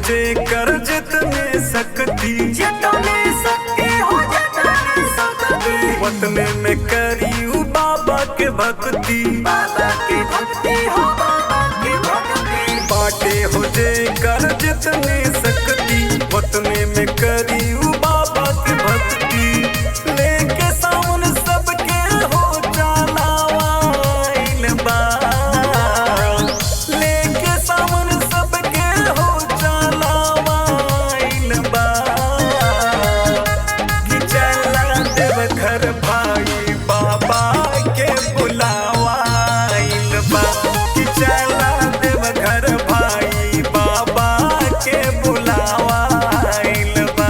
जे कर जितने सकती, जितने शक्ति हो जितने शक्ति, वतने में करी बाबा के भक्ति, बाबा की भक्ति हो बाबा की भक्ति। बाटे हो जे कर जितने सकती, वतने में करी बाबा के भक्ति। लेके सावन सबके हो चलावाइल बा, लेके सावन सबके हो चलावाइल बा। कि चला देव घर भाई बाबा के बुलावाइल बा, कि चला देव घर भाई बाबा के बुलावाइल बा।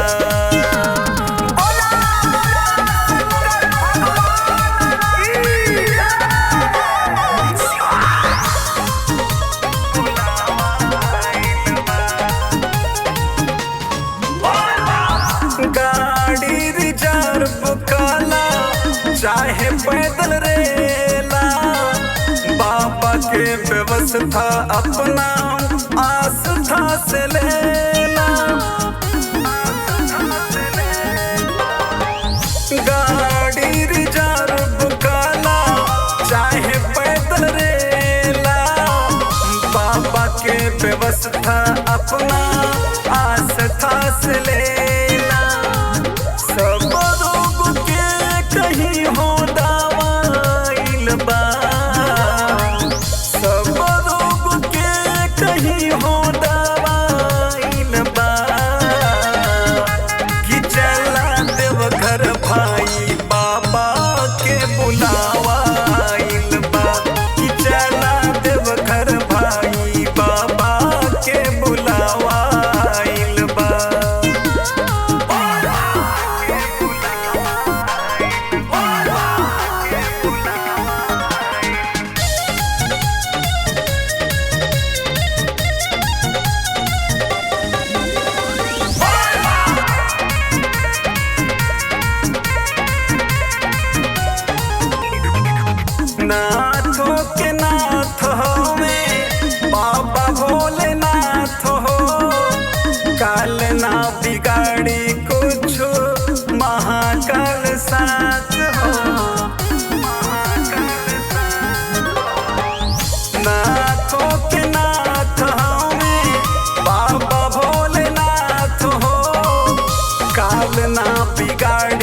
गाड़ी रिजर्व काला चाहे पैदल रेला, बाबा के व्यवस्था अपना आस्था से लेला। गाड़ी रिजर्व काला चाहे पैदल रेला, बाबा के व्यवस्था अपना आस्था से लेला। सब रोग के कहीं हो दवाइल बा, सब रोग के कहीं हो दवाइल बा। कि चला देव घर भाई बाबा के बुलावाइल बा, कि चला देव घर भाई बाबा के बुलावाइल बा। नाथों के नाथ हमें बाबा भोलेनाथ हो, काल ना बिगाड़ी कुछ महाकाल साथ हो। नाथों के नाथ हमें बाबा भोलेनाथ हो, काल ना बिगाड़ी